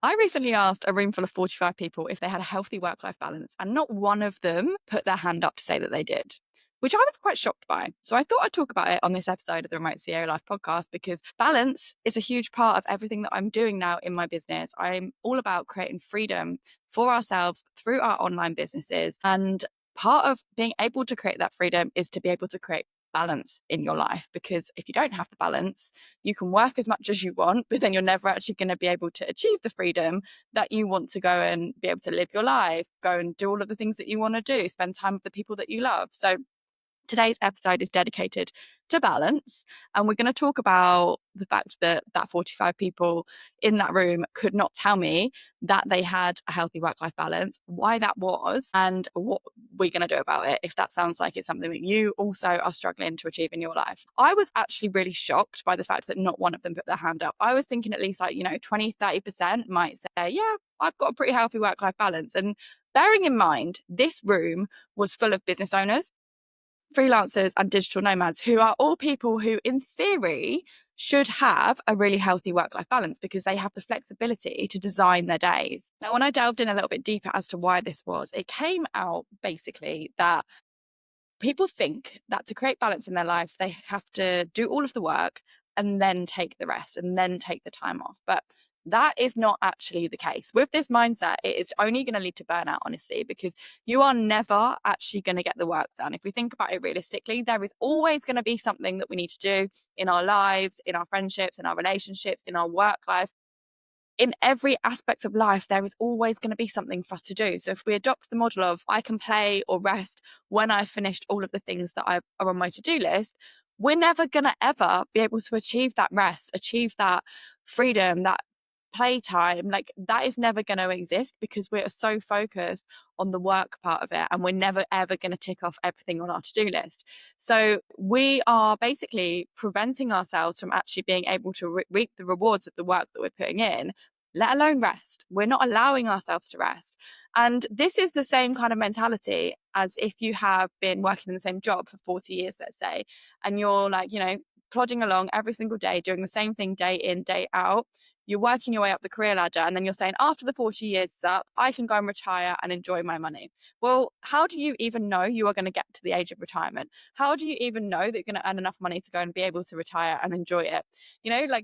I recently asked a room full of 45 people if they had a healthy work-life balance, and not one of them put their hand up to say that they did, which I was quite shocked by. So I thought I'd talk about it on this episode of the Remote CEO Life podcast because balance is a huge part of everything that I'm doing now in my business. I'm all about creating freedom for ourselves through our online businesses. And part of being able to create that freedom is to be able to create balance in your life, because if you don't have the balance, you can work as much as you want, but then you're never actually going to be able to achieve the freedom that you want to go and be able to live your life, go and do all of the things that you want to do, spend time with the people that you love. So today's episode is dedicated to balance, and we're going to talk about the fact that 45 people in that room could not tell me that they had a healthy work-life balance, why that was, and what we're going to do about it if that sounds like it's something that you also are struggling to achieve in your life. I was actually really shocked by the fact that not one of them put their hand up. I was thinking at least 20-30% might say, yeah, I've got a pretty healthy work-life balance. And bearing in mind, this room was full of business owners, freelancers and digital nomads, who are all people who in theory should have a really healthy work-life balance because they have the flexibility to design their days. Now, when I delved in a little bit deeper as to why this was, it came out basically that people think that to create balance in their life, they have to do all of the work and then take the rest and then take the time off. But that is not actually the case. With this mindset, it is only going to lead to burnout, honestly, because you are never actually going to get the work done. If we think about it realistically, there is always going to be something that we need to do in our lives, in our friendships, in our relationships, in our work life. In every aspect of life, there is always going to be something for us to do. So if we adopt the model of I can play or rest when I've finished all of the things that are on my to-do list, we're never going to ever be able to achieve that rest, achieve that freedom, that playtime. Like, that is never going to exist because we're so focused on the work part of it, and we're never ever going to tick off everything on our to-do list. So we are basically preventing ourselves from actually being able to reap the rewards of the work that we're putting in, let alone rest. We're not allowing ourselves to rest. And this is the same kind of mentality as if you have been working in the same job for 40 years, let's say, and you're plodding along every single day, doing the same thing day in, day out. You're working your way up the career ladder, and then you're saying, after the 40 years is up, I can go and retire and enjoy my money. Well, how do you even know you are going to get to the age of retirement? How do you even know that you're going to earn enough money to go and be able to retire and enjoy it?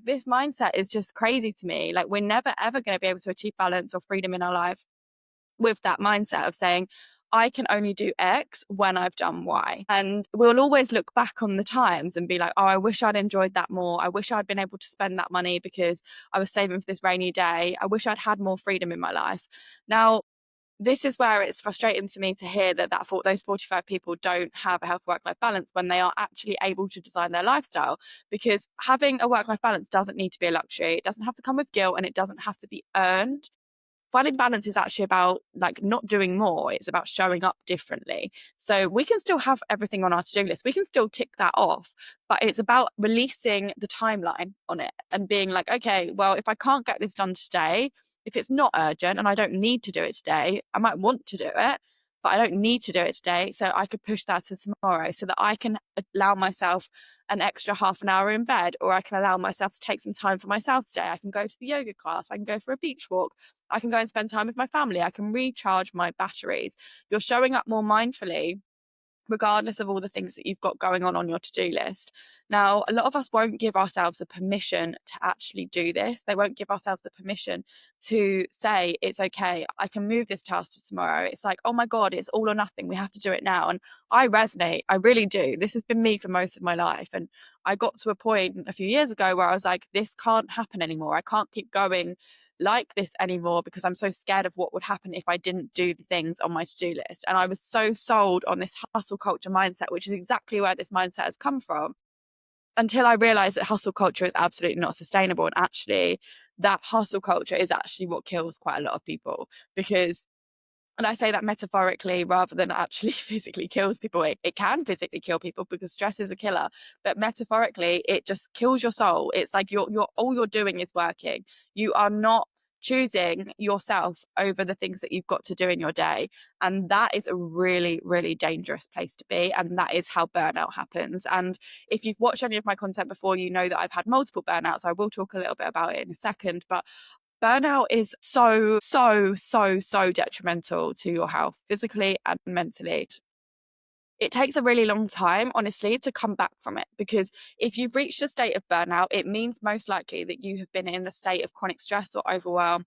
This mindset is just crazy to me. Like, we're never, ever going to be able to achieve balance or freedom in our life with that mindset of saying, I can only do X when I've done Y. And we'll always look back on the times and be like, oh, I wish I'd enjoyed that more. I wish I'd been able to spend that money because I was saving for this rainy day. I wish I'd had more freedom in my life. Now, this is where it's frustrating to me to hear that those 45 people don't have a healthy work-life balance when they are actually able to design their lifestyle. Because having a work-life balance doesn't need to be a luxury. It doesn't have to come with guilt, and it doesn't have to be earned. Finding balance is actually about not doing more. It's about showing up differently. So we can still have everything on our to-do list. We can still tick that off, but it's about releasing the timeline on it and being like, okay, well, if I can't get this done today, if it's not urgent and I don't need to do it today, I might want to do it, but I don't need to do it today. So I could push that to tomorrow so that I can allow myself an extra half an hour in bed, or I can allow myself to take some time for myself today. I can go to the yoga class. I can go for a beach walk. I can go and spend time with my family. I can recharge my batteries. You're showing up more mindfully, regardless of all the things that you've got going on your to-do list. Now, a lot of us won't give ourselves the permission to actually do this. They won't give ourselves the permission to say, it's okay, I can move this task to tomorrow. It's like, oh my God, it's all or nothing. We have to do it now. And I resonate. I really do. This has been me for most of my life. And I got to a point a few years ago where I was like, this can't happen anymore. I can't keep going like this anymore because I'm so scared of what would happen if I didn't do the things on my to-do list. And I was so sold on this hustle culture mindset, which is exactly where this mindset has come from, until I realized that hustle culture is absolutely not sustainable. And actually, that hustle culture is actually what kills quite a lot of people. Because, and I say that metaphorically rather than actually physically kills people. It can physically kill people because stress is a killer, but metaphorically, it just kills your soul. It's like you're all you're doing is working. You are not choosing yourself over the things that you've got to do in your day. And that is a really, really dangerous place to be. And that is how burnout happens. And if you've watched any of my content before, you know that I've had multiple burnouts. I will talk a little bit about it in a second, but burnout is so detrimental to your health, physically and mentally. It takes a really long time, honestly, to come back from it, because if you've reached a state of burnout, it means most likely that you have been in a state of chronic stress or overwhelm.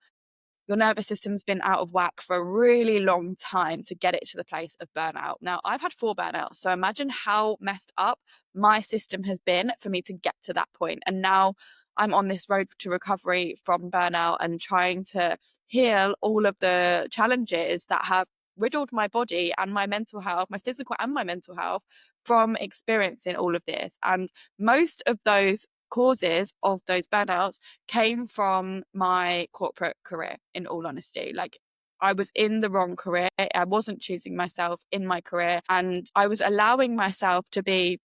Your nervous system's been out of whack for a really long time to get it to the place of burnout. Now, I've had 4 burnouts, so imagine how messed up my system has been for me to get to that point. And now I'm on this road to recovery from burnout and trying to heal all of the challenges that have riddled my body and my mental health, my physical and my mental health, from experiencing all of this. And most of those causes of those burnouts came from my corporate career, in all honesty. Like, I was in the wrong career. I wasn't choosing myself in my career, and I was allowing myself to be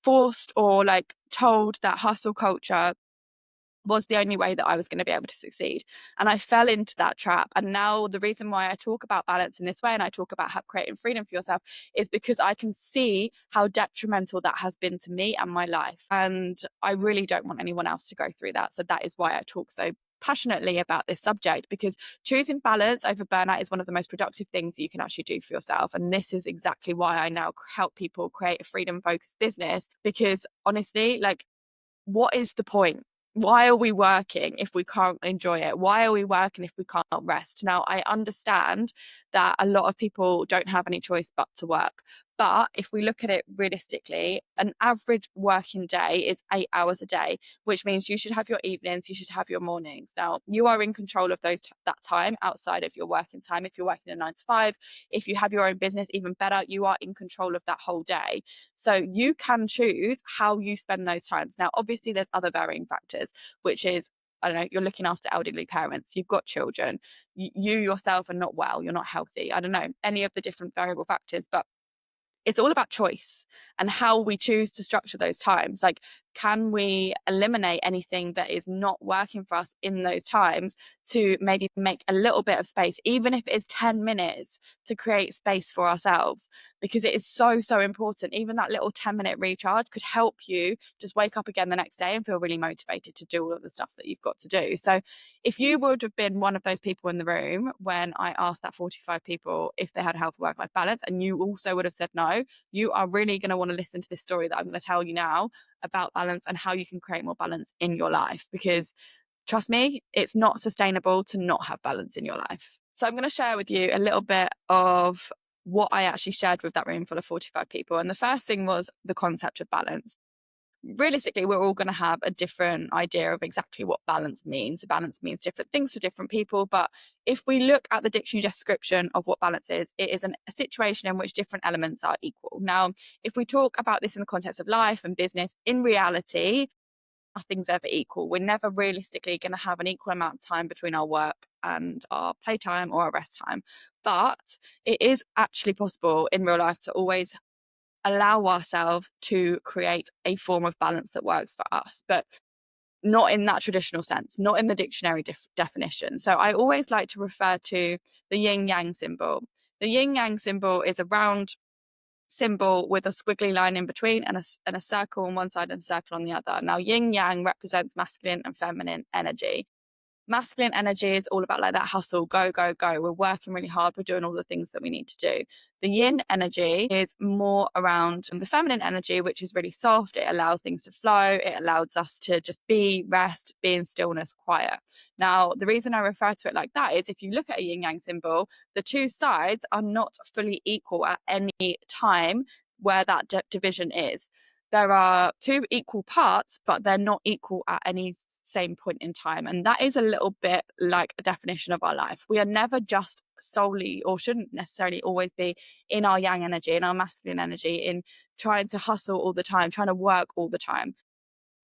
forced or like told that hustle culture was the only way that I was going to be able to succeed. And I fell into that trap. And now the reason why I talk about balance in this way, and I talk about creating freedom for yourself, is because I can see how detrimental that has been to me and my life. And I really don't want anyone else to go through that. So that is why I talk so passionately about this subject, because choosing balance over burnout is one of the most productive things you can actually do for yourself. And this is exactly why I now help people create a freedom focused business, because honestly, like, what is the point? Why are we working if we can't enjoy it? Why are we working if we can't rest? Now, I understand that a lot of people don't have any choice but to work. But if we look at it realistically, an average working day is 8 hours a day, which means you should have your evenings, you should have your mornings. Now, you are in control of that time outside of your working time. If you're working a 9 to 5, if you have your own business, even better, you are in control of that whole day. So you can choose how you spend those times. Now, obviously, there's other varying factors, which is, I don't know, you're looking after elderly parents, you've got children, you yourself are not well, you're not healthy. I don't know, any of the different variable factors, but it's all about choice and how we choose to structure those times. Like, can we eliminate anything that is not working for us in those times to maybe make a little bit of space, even if it's 10 minutes, to create space for ourselves? Because it is so important. Even that little 10-minute recharge could help you just wake up again the next day and feel really motivated to do all of the stuff that you've got to do. So if you would have been one of those people in the room when I asked that 45 people if they had a healthy work-life balance, and you also would have said no, you are really going to want to listen to this story that I'm going to tell you now about balance and how you can create more balance in your life. Because trust me, it's not sustainable to not have balance in your life. So I'm going to share with you a little bit of what I actually shared with that room full of 45 people. And the first thing was the concept of balance. Realistically, we're all going to have a different idea of exactly what balance means. Balance means different things to different people. But if we look at the dictionary description of what balance is, it is a situation in which different elements are equal. Now, if we talk about this in the context of life and business, in reality, nothing's ever equal. We're never realistically going to have an equal amount of time between our work and our playtime or our rest time. But it is actually possible in real life to always allow ourselves to create a form of balance that works for us, but not in that traditional sense, not in the dictionary definition. So I always like to refer to the yin yang symbol. The yin yang symbol is a round symbol with a squiggly line in between and a circle on one side and a circle on the other. Now, yin yang represents masculine and feminine energy. Masculine energy is all about like that hustle, go, go, go. We're working really hard. We're doing all the things that we need to do. The yin energy is more around the feminine energy, which is really soft. It allows things to flow. It allows us to just be, rest, be in stillness, quiet. Now, the reason I refer to it like that is if you look at a yin yang symbol, the two sides are not fully equal at any time where that division is. There are two equal parts, but they're not equal at any same point in time. And that is a little bit like a definition of our life. We are never just solely, or shouldn't necessarily always be, in our yang energy, in our masculine energy, in trying to hustle all the time, trying to work all the time.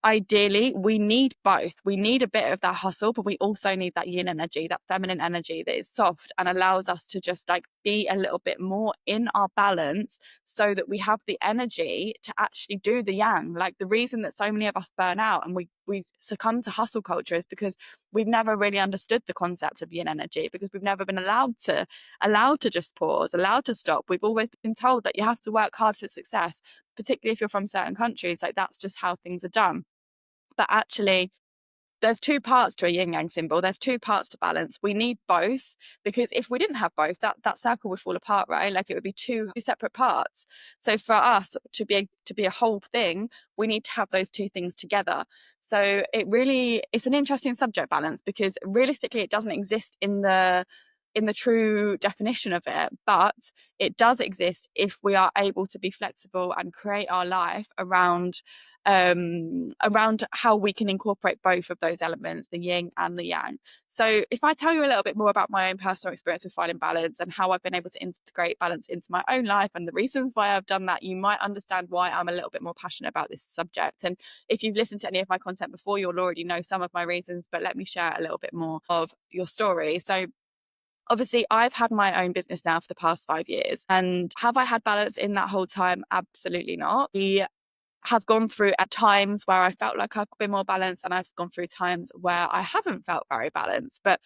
Ideally, we need both. We need a bit of that hustle, but we also need that yin energy, that feminine energy that is soft and allows us to just like be a little bit more in our balance so that we have the energy to actually do the yang. Like, the reason that so many of us burn out and we succumb to hustle culture is because we've never really understood the concept of yin energy, because we've never been allowed to just pause, allowed to stop. We've always been told that you have to work hard for success, particularly if you're from certain countries. Like, that's just how things are done. But actually, there's two parts to a yin yang symbol. There's two parts to balance. We need both, because if we didn't have both, that circle would fall apart, right? Like it would be two separate parts. So for us to be a whole thing, we need to have those two things together. So it's an interesting subject, balance, because realistically it doesn't exist in the true definition of it, but it does exist if we are able to be flexible and create our life around how we can incorporate both of those elements, the yin and the yang. So if I tell you a little bit more about my own personal experience with finding balance and how I've been able to integrate balance into my own life and the reasons why I've done that, you might understand why I'm a little bit more passionate about this subject. And if you've listened to any of my content before, you'll already know some of my reasons, but let me share a little bit more of your story. So obviously, I've had my own business now for the past 5 years. And have I had balance in that whole time? Absolutely not. We have gone through at times where I felt like I could be more balanced, and I've gone through times where I haven't felt very balanced. But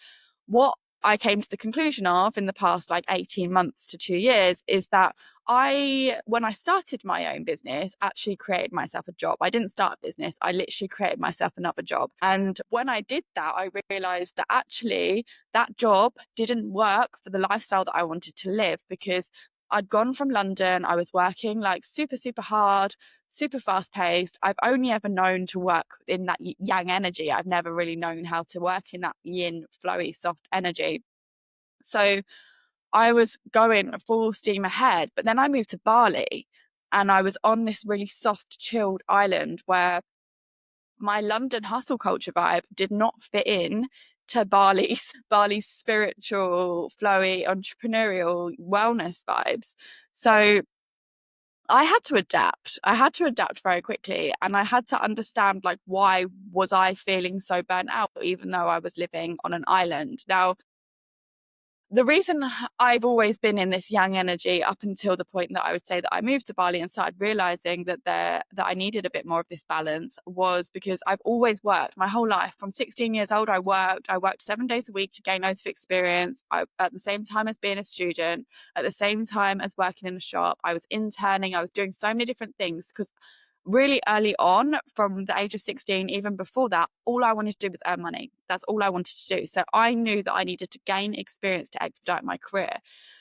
what I came to the conclusion of in the past 18 months to 2 years is that when I started my own business, actually created myself a job. I didn't start a business. I literally created myself another job. And when I did that, I realized that actually that job didn't work for the lifestyle that I wanted to live, because I'd gone from London. I was working super, super hard, super fast paced. I've only ever known to work in that yang energy. I've never really known how to work in that yin, flowy, soft energy. So I was going full steam ahead, but then I moved to Bali and I was on this really soft, chilled island where my London hustle culture vibe did not fit in to Bali's spiritual, flowy, entrepreneurial wellness vibes. So I had to adapt. I had to adapt very quickly, and I had to understand why was I feeling so burnt out even though I was living on an island. Now, the reason I've always been in this yang energy up until the point that I would say that I moved to Bali and started realizing that I needed a bit more of this balance was because I've always worked my whole life. From 16 years old, I worked 7 days a week to gain loads of experience. At the same time as being a student, at the same time as working in a shop, I was interning. I was doing so many different things because really early on, from the age of 16, even before that, all I wanted to do was earn money. That's all I wanted to do. So I knew that I needed to gain experience to expedite my career.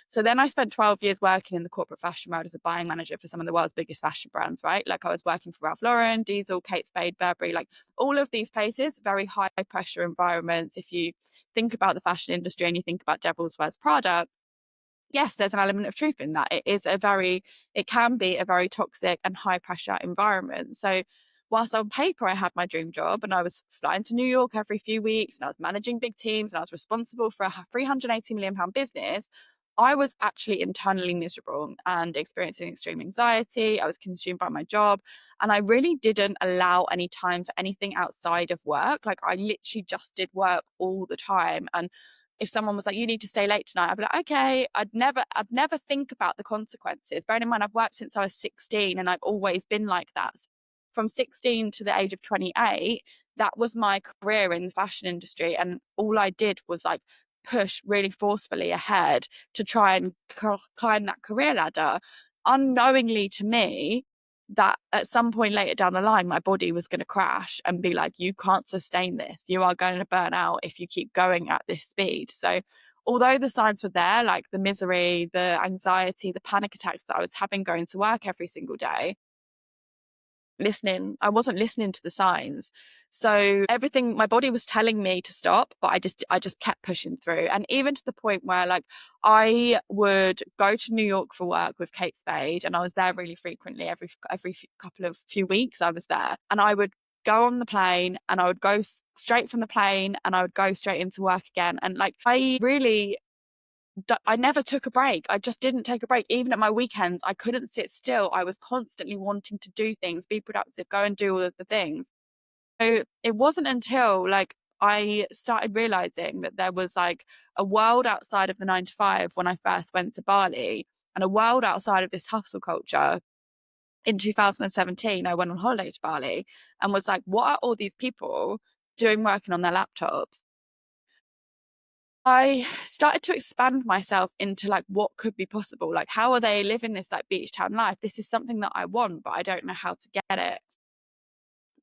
So then I spent 12 years working in the corporate fashion world as a buying manager for some of the world's biggest fashion brands, right? I was working for Ralph Lauren, Diesel, Kate Spade, Burberry, all of these places, very high pressure environments. If you think about the fashion industry and you think about Devil's Wears Prada, yes, there's an element of truth in that. It can be a very toxic and high pressure environment. So whilst on paper I had my dream job and I was flying to New York every few weeks and I was managing big teams and I was responsible for a £380 million business, I was actually internally miserable and experiencing extreme anxiety. I was consumed by my job and I really didn't allow any time for anything outside of work. I literally just did work all the time. And if someone was like, you need to stay late tonight, I'd be like, okay. I'd never think about the consequences. Bearing in mind, I've worked since I was 16 and I've always been like that. From 16 to the age of 28, that was my career in the fashion industry. And all I did was push really forcefully ahead to try and climb that career ladder, unknowingly to me that at some point later down the line, my body was going to crash and be like, you can't sustain this. You are going to burn out if you keep going at this speed. So although the signs were there, the misery, the anxiety, the panic attacks that I was having going to work every single day, I wasn't listening to the signs. So everything, my body was telling me to stop, but I just kept pushing through. And even to the point where I would go to New York for work with Kate Spade, and I was there really frequently. Every few weeks I was there, and I would go on the plane and I would go straight from the plane and I would go straight into work again. And I never took a break. I just didn't take a break. Even at my weekends, I couldn't sit still. I was constantly wanting to do things, be productive, go and do all of the things. So it wasn't until I started realizing that there was a world outside of the 9 to 5 when I first went to Bali, and a world outside of this hustle culture. In 2017, I went on holiday to Bali and was like, what are all these people doing working on their laptops? I started to expand myself into what could be possible. How are they living this beach town life? This is something that I want, but I don't know how to get it.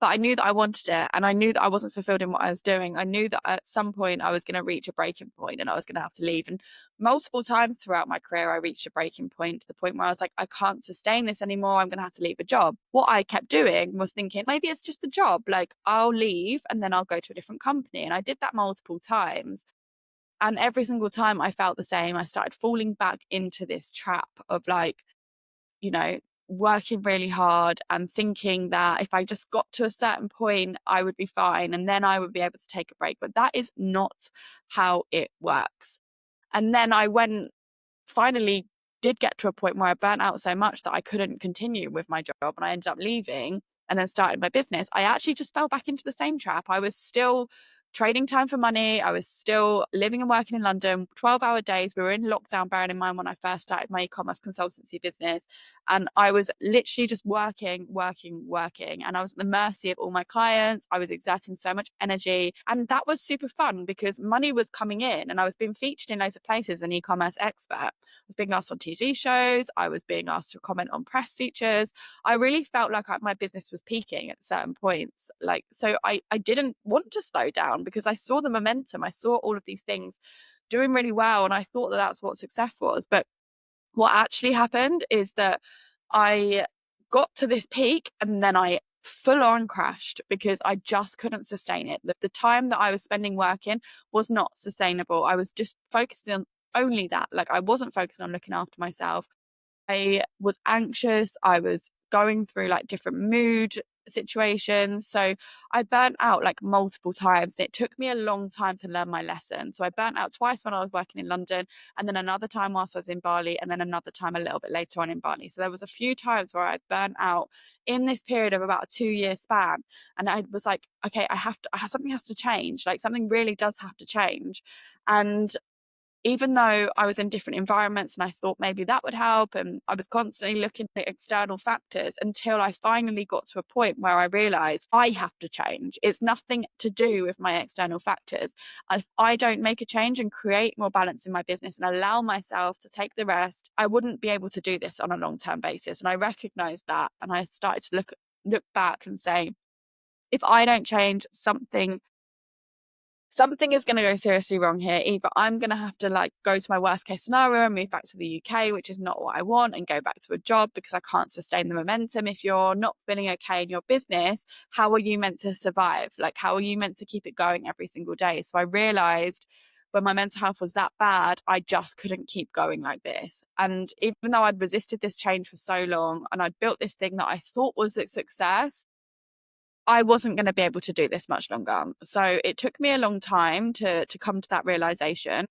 But I knew that I wanted it, and I knew that I wasn't fulfilled in what I was doing. I knew that at some point I was going to reach a breaking point and I was going to have to leave. And multiple times throughout my career, I reached a breaking point, to the point where I was like, I can't sustain this anymore. I'm going to have to leave a job. What I kept doing was thinking, maybe it's just the job. Like, I'll leave and then I'll go to a different company. And I did that multiple times. And every single time I felt the same. I started falling back into this trap of like, you know, working really hard and thinking that if I just got to a certain point, I would be fine and then I would be able to take a break. But that is not how it works. And then I finally did get to a point where I burnt out so much that I couldn't continue with my job, and I ended up leaving and then started my business. I actually just fell back into the same trap. I was still trading time for money. I was still living and working in London, 12-hour days. We were in lockdown, bearing in mind, when I first started my e-commerce consultancy business. And I was literally just working. And I was at the mercy of all my clients. I was exerting so much energy. And that was super fun because money was coming in and I was being featured in loads of places as an e-commerce expert. I was being asked on TV shows. I was being asked to comment on press features. I really felt like my business was peaking at certain points. So I didn't want to slow down because I saw the momentum. I saw all of these things doing really well. And I thought that that's what success was. But what actually happened is that I got to this peak and then I full on crashed because I just couldn't sustain it. The time that I was spending working was not sustainable. I was just focusing on only that. Like, I wasn't focusing on looking after myself. I was anxious. I was going through like different mood situations. So I burnt out like multiple times. And it took me a long time to learn my lesson. So I burnt out twice when I was working in London, and then another time whilst I was in Bali, and then another time a little bit later on in Bali. So there was a few times where I burnt out in this period of about a 2-year span. And I was like, okay, something has to change. Like, something really does have to change. And even though I was in different environments and I thought maybe that would help, and I was constantly looking at external factors, until I finally got to a point where I realized I have to change. It's nothing to do with my external factors. If I don't make a change and create more balance in my business and allow myself to take the rest, I wouldn't be able to do this on a long-term basis. And I recognized that, and I started to look back and say, if I don't change, something is going to go seriously wrong here. Either I'm going to have to like go to my worst case scenario and move back to the UK, which is not what I want, and go back to a job because I can't sustain the momentum. If you're not feeling okay in your business, how are you meant to survive? Like, how are you meant to keep it going every single day? So I realized when my mental health was that bad, I just couldn't keep going like this. And even though I'd resisted this change for so long and I'd built this thing that I thought was a success, I wasn't going to be able to do this much longer. So it took me a long time to come to that realization.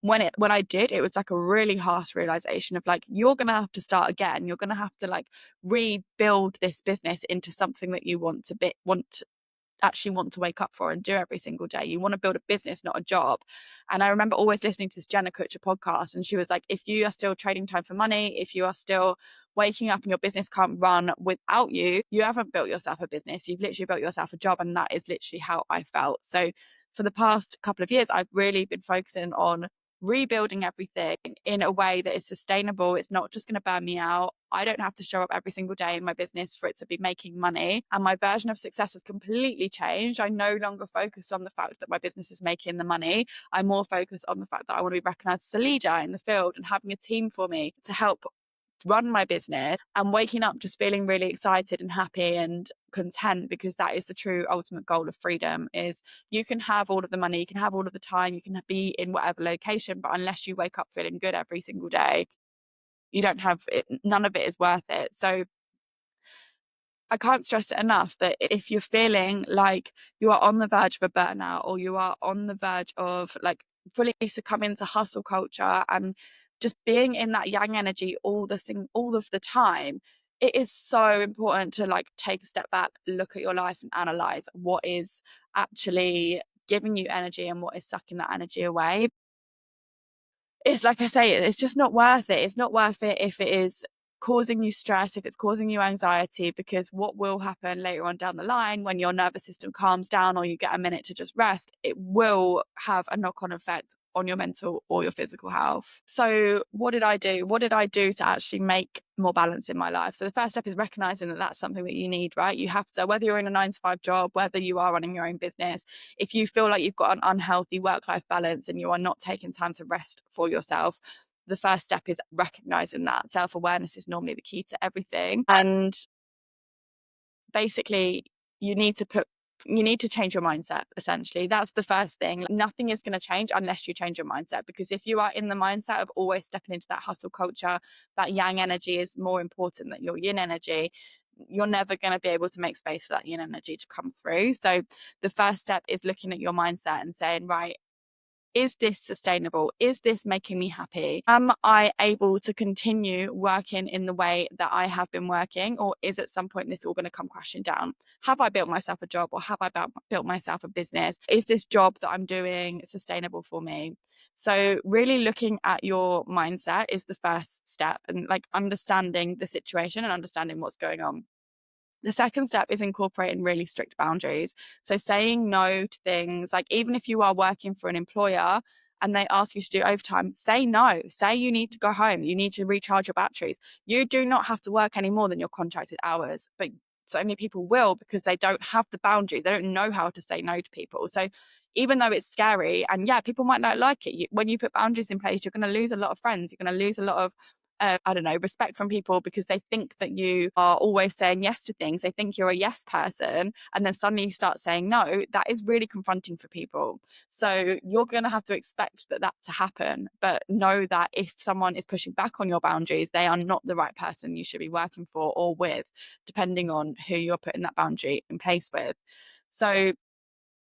When I did, it was like a really harsh realization of like, you're going to have to start again. You're going to have to like rebuild this business into something that you actually want to wake up for and do every single day. You want to build a business, not a job. And I remember always listening to this Jenna Kutcher podcast, and she was like, if you are still trading time for money, if you are still waking up and your business can't run without you, you haven't built yourself a business. You've literally built yourself a job. And that is literally how I felt. So for the past couple of years, I've really been focusing on rebuilding everything in a way that is sustainable. It's not just going to burn me out. I don't have to show up every single day in my business for it to be making money. And my version of success has completely changed. I no longer focus on the fact that my business is making the money. I'm more focused on the fact that I want to be recognized as a leader in the field and having a team for me to help run my business, and waking up just feeling really excited and happy and content, because that is the true ultimate goal of freedom. Is you can have all of the money, you can have all of the time, you can be in whatever location, but unless you wake up feeling good every single day, you don't have it. None of it is worth it. So I can't stress it enough that if you're feeling like you are on the verge of a burnout, or you are on the verge of like fully succumbing to hustle culture and just being in that yang energy all of the time, it is so important to like take a step back, look at your life and analyze what is actually giving you energy and what is sucking that energy away. It's like I say, it's just not worth it. It's not worth it if it is causing you stress, if it's causing you anxiety, because what will happen later on down the line when your nervous system calms down or you get a minute to just rest, it will have a knock-on effect on your mental or your physical health. So what did I do? What did I do to actually make more balance in my life? So the first step is recognizing that that's something that you need, right? You have to, whether you're in a 9-to-5 job, whether you are running your own business, if you feel like you've got an unhealthy work-life balance and you are not taking time to rest for yourself, the first step is recognizing that. Self-awareness is normally the key to everything. And basically, you need to change your mindset, essentially. That's the first thing. Nothing is going to change unless you change your mindset, because if you are in the mindset of always stepping into that hustle culture, that yang energy is more important than your yin energy, you're never going to be able to make space for that yin energy to come through. So the first step is looking at your mindset and saying, right, is this sustainable? Is this making me happy? Am I able to continue working in the way that I have been working? Or is at some point this all going to come crashing down? Have I built myself a job, or have I built myself a business? Is this job that I'm doing sustainable for me? So really looking at your mindset is the first step, and like understanding the situation and understanding what's going on. The second step is incorporating really strict boundaries. So saying no to things, like even if you are working for an employer and they ask you to do overtime, say no. Say you need to go home. You need to recharge your batteries. You do not have to work any more than your contracted hours. But so many people will, because they don't have the boundaries. They don't know how to say no to people. So even though it's scary, and yeah, people might not like it, when you put boundaries in place, you're going to lose a lot of friends. You're going to lose a lot of I don't know, respect from people, because they think that you are always saying yes to things. They think you're a yes person, and then suddenly you start saying no. That is really confronting for people. So you're going to have to expect that to happen, but know that if someone is pushing back on your boundaries, they are not the right person you should be working for or with, depending on who you're putting that boundary in place with. So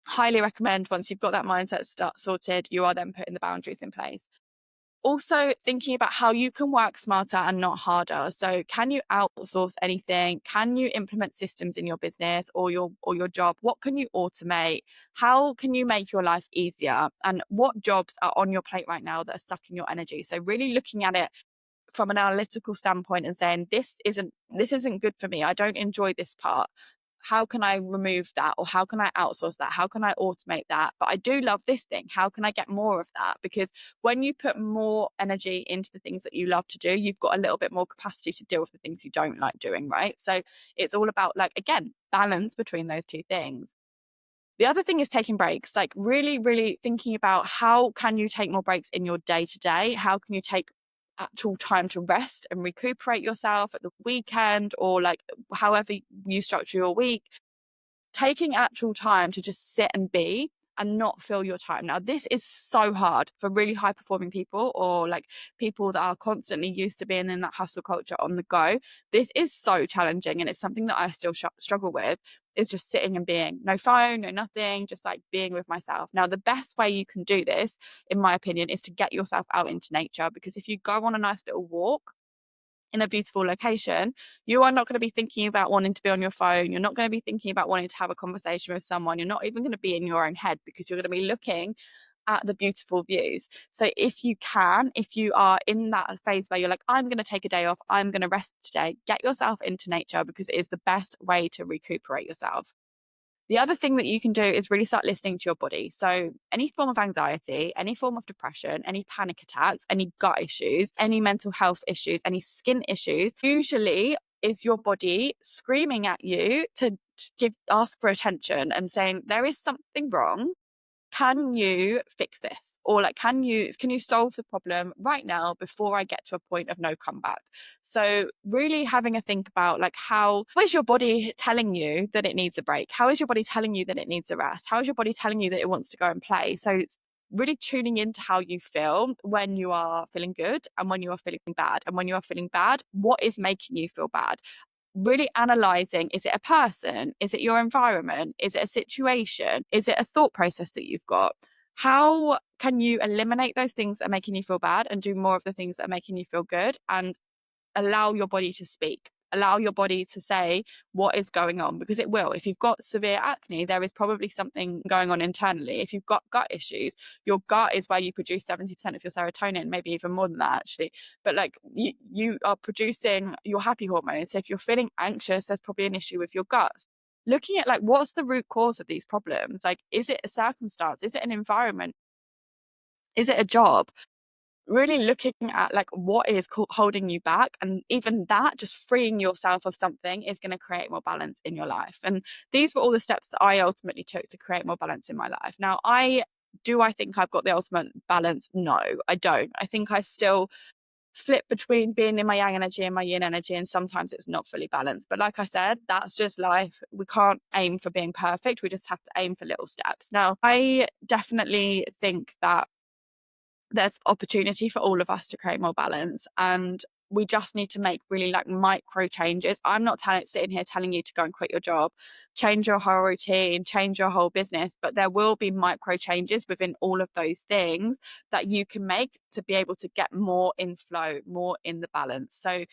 highly recommend, once you've got that mindset sorted, you are then putting the boundaries in place. Also thinking about how you can work smarter and not harder. So can you outsource anything? Can you implement systems in your business or your job? What can you automate? How can you make your life easier? And what jobs are on your plate right now that are sucking your energy? So really looking at it from an analytical standpoint and saying, this isn't good for me. I don't enjoy this part. How can I remove that? Or how can I outsource that? How can I automate that? But I do love this thing. How can I get more of that? Because when you put more energy into the things that you love to do, you've got a little bit more capacity to deal with the things you don't like doing, right? So it's all about, like, again, balance between those two things. The other thing is taking breaks, like really, really thinking about how can you take more breaks in your day to day? How can you take actual time to rest and recuperate yourself at the weekend, or like however you structure your week? Taking actual time to just sit and be and not fill your time. Now, this is so hard for really high performing people, or like people that are constantly used to being in that hustle culture on the go. This is so challenging, and it's something that I still struggle with, is just sitting and being, no phone, no nothing, just like being with myself. Now, the best way you can do this, in my opinion, is to get yourself out into nature, because if you go on a nice little walk in a beautiful location, you are not going to be thinking about wanting to be on your phone. You're not going to be thinking about wanting to have a conversation with someone. You're not even going to be in your own head, because you're going to be looking at the beautiful views. So if you are in that phase where you're like, I'm going to take a day off, I'm going to rest today, get yourself into nature, because it is the best way to recuperate yourself. The other thing that you can do is really start listening to your body. So any form of anxiety, any form of depression, any panic attacks, any gut issues, any mental health issues, any skin issues, usually is your body screaming at you to ask for attention and saying, there is something wrong. Can you fix this? Or like, can you solve the problem right now before I get to a point of no comeback? So really having a think about, like, how is your body telling you that it needs a break? How is your body telling you that it needs a rest? How is your body telling you that it wants to go and play? So it's really tuning into how you feel when you are feeling good and when you are feeling bad. And when you are feeling bad, what is making you feel bad? Really analyzing, is it a person? Is it your environment? Is it a situation? Is it a thought process that you've got? How can you eliminate those things that are making you feel bad and do more of the things that are making you feel good, and allow your body to speak? Allow your body to say what is going on, because it will. If you've got severe acne, there is probably something going on internally. If you've got gut issues, your gut is where you produce 70% of your serotonin, maybe even more than that, actually. But like, you are producing your happy hormones. So if you're feeling anxious, there's probably an issue with your guts. Looking at, like, what's the root cause of these problems? Like, is it a circumstance? Is it an environment? Is it a job? Really looking at like what is holding you back, and even that, just freeing yourself of something is going to create more balance in your life. And these were all the steps that I ultimately took to create more balance in my life. Now, I think I've got the ultimate balance? No, I don't. I think I still flip between being in my yang energy and my yin energy, and sometimes it's not fully balanced. But like I said, that's just life. We can't aim for being perfect. We just have to aim for little steps. Now, I definitely think that there's opportunity for all of us to create more balance, and we just need to make really like micro changes. I'm not sitting here telling you to go and quit your job, change your whole routine, change your whole business, but there will be micro changes within all of those things that you can make to be able to get more in flow, more in the balance. So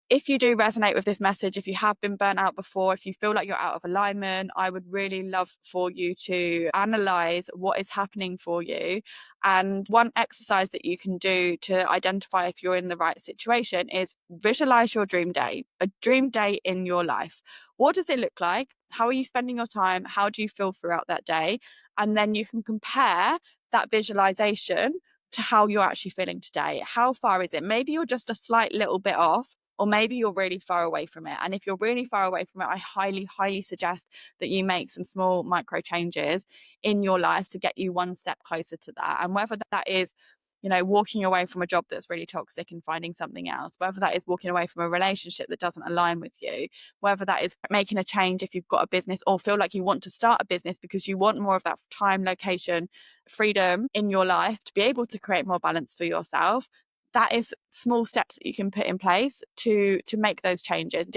if you do resonate with this message, if you have been burnt out before, if you feel like you're out of alignment, I would really love for you to analyze what is happening for you. And one exercise that you can do to identify if you're in the right situation is visualize your dream day, a dream day in your life. What does it look like? How are you spending your time? How do you feel throughout that day? And then you can compare that visualization to how you're actually feeling today. How far is it? Maybe you're just a slight little bit off, or maybe you're really far away from it. And if you're really far away from it, I highly, highly suggest that you make some small micro changes in your life to get you one step closer to that. And whether that is, you know, walking away from a job that's really toxic and finding something else, whether that is walking away from a relationship that doesn't align with you, whether that is making a change if you've got a business or feel like you want to start a business because you want more of that time, location, freedom in your life to be able to create more balance for yourself. That is small steps that you can put in place to make those changes. It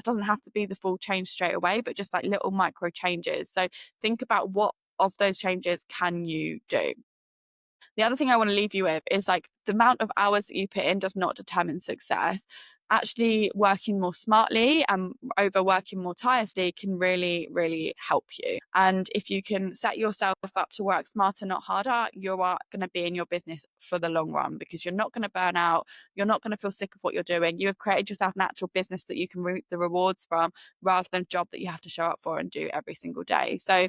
doesn't have to be the full change straight away, but just like little micro changes. So think about what of those changes can you do. The other thing I want to leave you with is like the amount of hours that you put in does not determine success. Actually working more smartly and over working more tirelessly can really, really help you. And if you can set yourself up to work smarter, not harder, you are going to be in your business for the long run, because you're not going to burn out. You're not going to feel sick of what you're doing. You have created yourself an actual business that you can reap the rewards from, rather than a job that you have to show up for and do every single day. So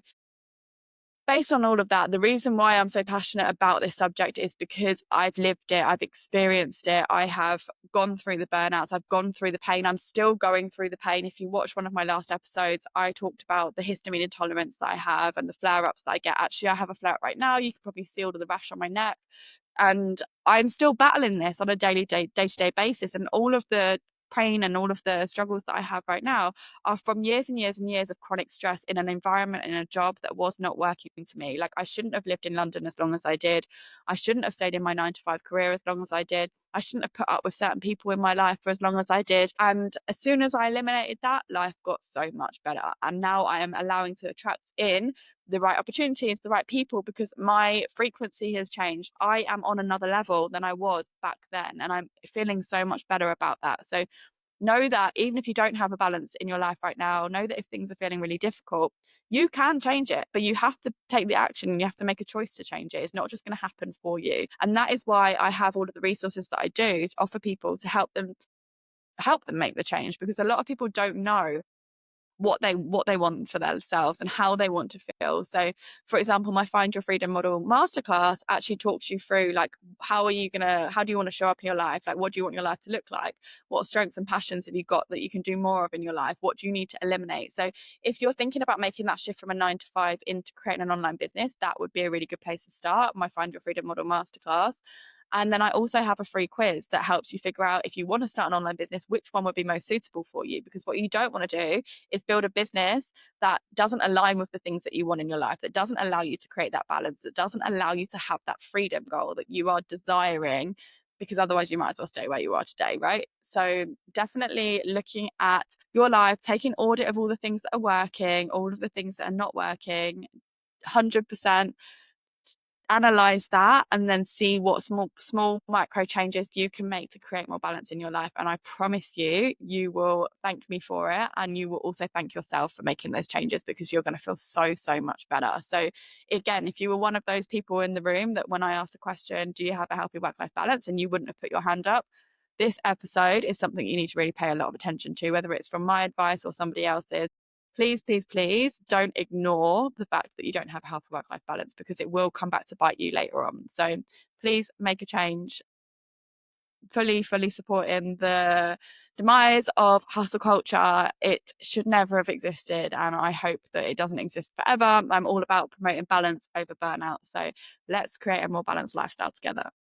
based on all of that, the reason why I'm so passionate about this subject is because I've lived it, I've experienced it, I have gone through the burnouts, I've gone through the pain, I'm still going through the pain. If you watch one of my last episodes, I talked about the histamine intolerance that I have and the flare-ups that I get. Actually, I have a flare-up right now. You can probably see all of the rash on my neck. And I'm still battling this on a day-to-day basis. And all of the pain and all of the struggles that I have right now are from years and years and years of chronic stress in an environment, in a job that was not working for me. Like, I shouldn't have lived in London as long as I did. I shouldn't have stayed in my 9-to-5 career as long as I did. I shouldn't have put up with certain people in my life for as long as I did. And as soon as I eliminated that, life got so much better. And now I am allowing to attract in the right opportunities, the right people, because my frequency has changed. I am on another level than I was back then, and I'm feeling so much better about that. So know that even if you don't have a balance in your life right now, know that if things are feeling really difficult, you can change it, but you have to take the action and you have to make a choice to change it. It's not just going to happen for you. And that is why I have all of the resources that I do to offer people to help them make the change, because a lot of people don't know what they want for themselves and how they want to feel. So for example, my Find Your Freedom Model masterclass actually talks you through like how do you want to show up in your life? Like, what do you want your life to look like? What strengths and passions have you got that you can do more of in your life? What do you need to eliminate? So if you're thinking about making that shift from a 9-to-5 into creating an online business, that would be a really good place to start, my Find Your Freedom Model masterclass. And then I also have a free quiz that helps you figure out, if you want to start an online business, which one would be most suitable for you. Because what you don't want to do is build a business that doesn't align with the things that you want in your life, that doesn't allow you to create that balance, that doesn't allow you to have that freedom goal that you are desiring, because otherwise you might as well stay where you are today, right? So definitely looking at your life, taking audit of all the things that are working, all of the things that are not working, 100% analyze that, and then see what small micro changes you can make to create more balance in your life. And I promise you, you will thank me for it, and you will also thank yourself for making those changes, because you're going to feel so much better. So again, if you were one of those people in the room that when I asked the question, do you have a healthy work-life balance, and you wouldn't have put your hand up, this episode is something you need to really pay a lot of attention to, whether it's from my advice or somebody else's. Please don't ignore the fact that you don't have a healthy work-life balance, because it will come back to bite you later on. So please make a change. Fully supporting the demise of hustle culture. It should never have existed, and I hope that it doesn't exist forever. I'm all about promoting balance over burnout. So let's create a more balanced lifestyle together.